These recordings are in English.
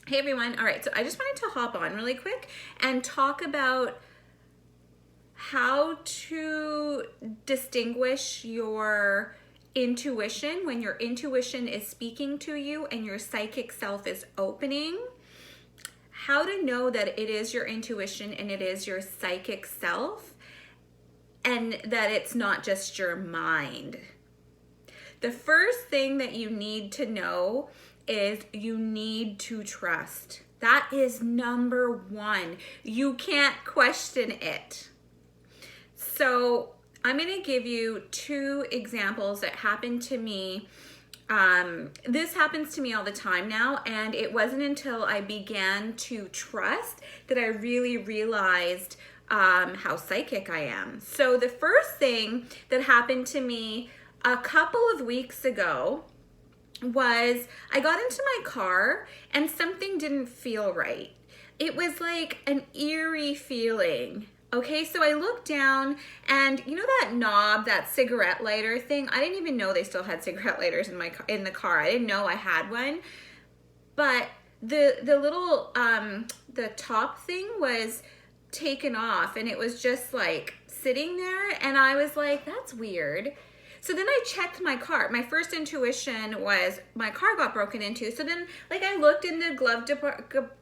Hey everyone. All right, so I just wanted to hop on really quick and talk about how to distinguish your intuition when your intuition is speaking to you and your psychic self is opening. How to know that it is your intuition and it is your psychic self and that it's not just your mind. The first thing that you need to know is you need to trust. That is number one. You can't question it. So I'm going to give you two examples that happened to me. This happens to me all the time now, and it wasn't until I began to trust that I really realized how psychic I am. So the first thing that happened to me a couple of weeks ago was I got into my car and something didn't feel right. It was like an eerie feeling. Okay, so I looked down and you know that knob, that cigarette lighter thing? I didn't even know they still had cigarette lighters in the car. I didn't know I had one. But the little the top thing was taken off and it was just like sitting there, and I was like, that's weird. So then I checked my car. My first intuition was my car got broken into. So then like I looked in the glove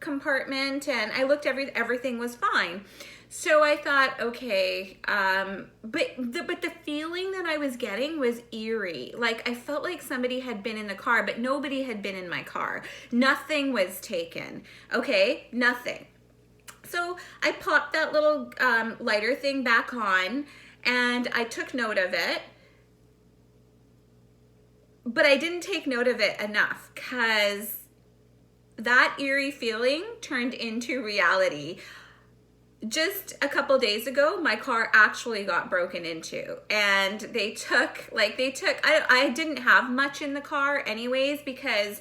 compartment and I looked, everything was fine. So I thought, okay, but the feeling that I was getting was eerie. Like I felt like somebody had been in the car, but nobody had been in my car. Nothing was taken, okay? Nothing. So I popped that little lighter thing back on and I took note of it. But I didn't take note of it enough because that eerie feeling turned into reality. Just a couple days ago, my car actually got broken into, and I didn't have much in the car anyways because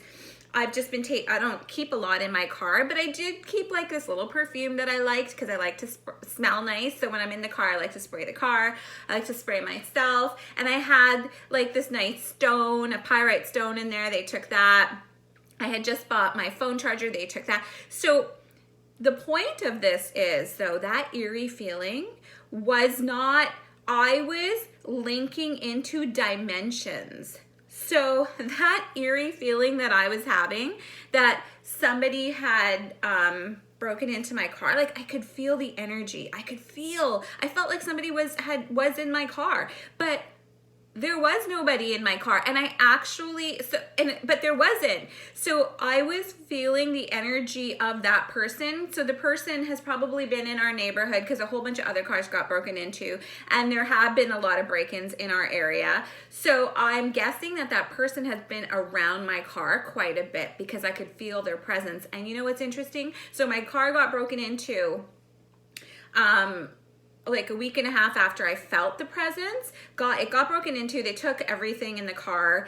I've just been I don't keep a lot in my car, but I did keep like this little perfume that I liked because I like to smell nice. So when I'm in the car, I like to spray the car. I like to spray myself. And I had like this nice stone, a pyrite stone in there. They took that. I had just bought my phone charger. They took that. So the point of this is, though, that eerie feeling was not, I was linking into dimensions. So that eerie feeling that I was having, that somebody had broken into my car, like I could feel the energy. I felt like somebody was in my car, but there was nobody in my car, and but there wasn't. So I was feeling the energy of that person. So the person has probably been in our neighborhood because a whole bunch of other cars got broken into, and there have been a lot of break-ins in our area. So I'm guessing that person has been around my car quite a bit because I could feel their presence. And you know what's interesting? So my car got broken into, like a week and a half after I felt the presence. It got broken into. They took everything in the car.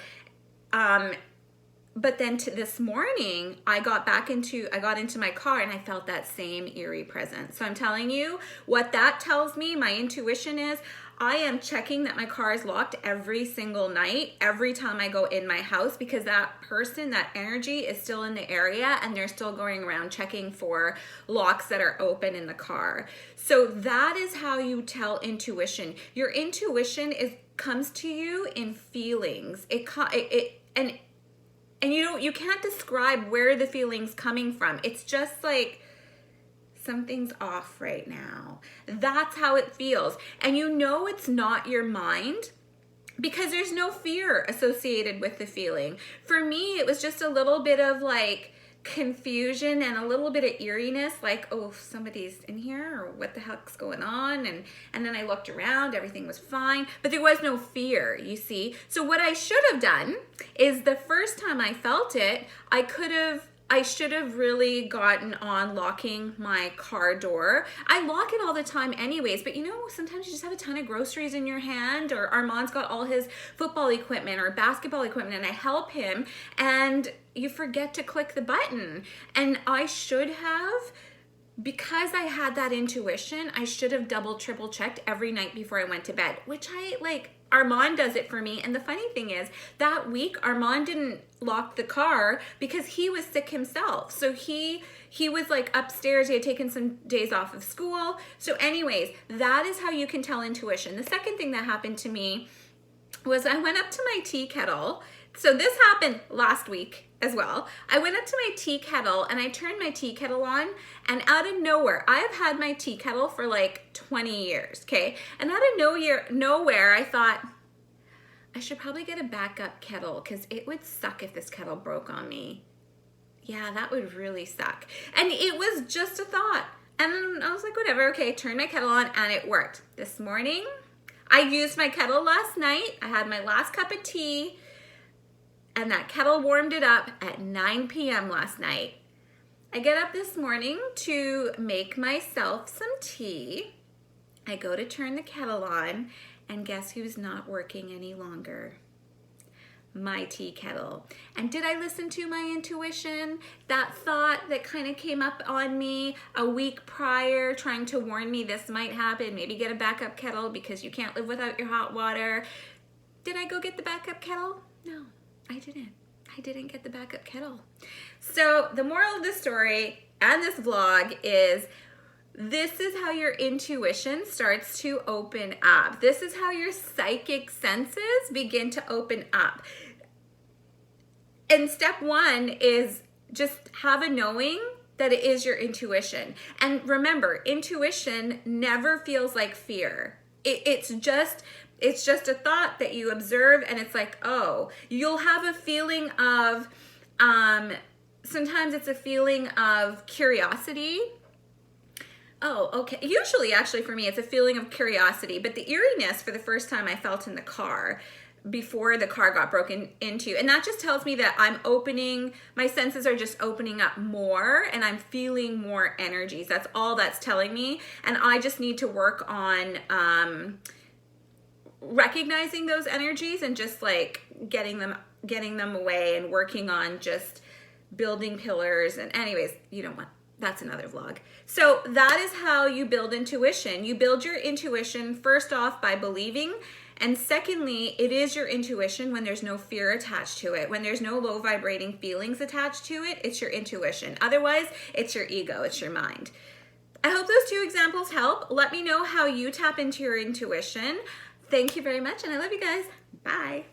But then this morning, I got into my car and I felt that same eerie presence. So I'm telling you what that tells me, my intuition is, I am checking that my car is locked every single night, every time I go in my house, because that person, that energy is still in the area and they're still going around checking for locks that are open in the car. So that is how you tell intuition. Your intuition comes to you in feelings. And you can't describe where the feeling's coming from. It's just like, something's off right now. That's how it feels. And you know it's not your mind because there's no fear associated with the feeling. For me, it was just a little bit of like confusion and a little bit of eeriness, like, oh, somebody's in here, or what the heck's going on? And then I looked around, everything was fine, but there was no fear, you see. So what I should have done is the first time I felt it, I should have really gotten on locking my car door. I lock it all the time anyways, but you know, sometimes you just have a ton of groceries in your hand, or Armand's got all his football equipment or basketball equipment, and I help him, and you forget to click the button. And I should have, because I had that intuition, I should have double, triple checked every night before I went to bed, which Armand does it for me. And the funny thing is, that week Armand didn't lock the car because he was sick himself. So he was like upstairs. He had taken some days off of school. So anyways, that is how you can tell intuition. The second thing that happened to me was I went up to my tea kettle. So this happened last week as well. I went up to my tea kettle and I turned my tea kettle on, and out of nowhere, I've had my tea kettle for like 20 years, okay? And out of nowhere, I thought, I should probably get a backup kettle because it would suck if this kettle broke on me. Yeah, that would really suck. And it was just a thought. And I was like, whatever, okay, turned my kettle on and it worked. This morning, I used my kettle last night. I had my last cup of tea, and that kettle warmed it up at 9 p.m. last night. I get up this morning to make myself some tea. I go to turn the kettle on, and guess who's not working any longer? My tea kettle. And did I listen to my intuition? That thought that kind of came up on me a week prior, trying to warn me this might happen, maybe get a backup kettle because you can't live without your hot water. Did I go get the backup kettle? No, I didn't. I didn't get the backup kettle. So the moral of the story and this vlog is, this is how your intuition starts to open up. This is how your psychic senses begin to open up. And step one is just have a knowing that it is your intuition. And remember, intuition never feels like fear. It's just a thought that you observe, and it's like, oh, you'll have a feeling of, sometimes it's a feeling of curiosity. Oh, okay. Usually, actually, for me, it's a feeling of curiosity, but the eeriness for the first time I felt in the car before the car got broken into. And that just tells me that I'm opening, my senses are just opening up more, and I'm feeling more energies. That's all that's telling me. And I just need to work on recognizing those energies and just like getting them away, and working on just building pillars. And anyways, you know what? That's another vlog. So that is how you build intuition. You build your intuition first off by believing. And secondly, it is your intuition when there's no fear attached to it. When there's no low vibrating feelings attached to it, it's your intuition. Otherwise, it's your ego, it's your mind. I hope those two examples help. Let me know how you tap into your intuition. Thank you very much, and I love you guys. Bye.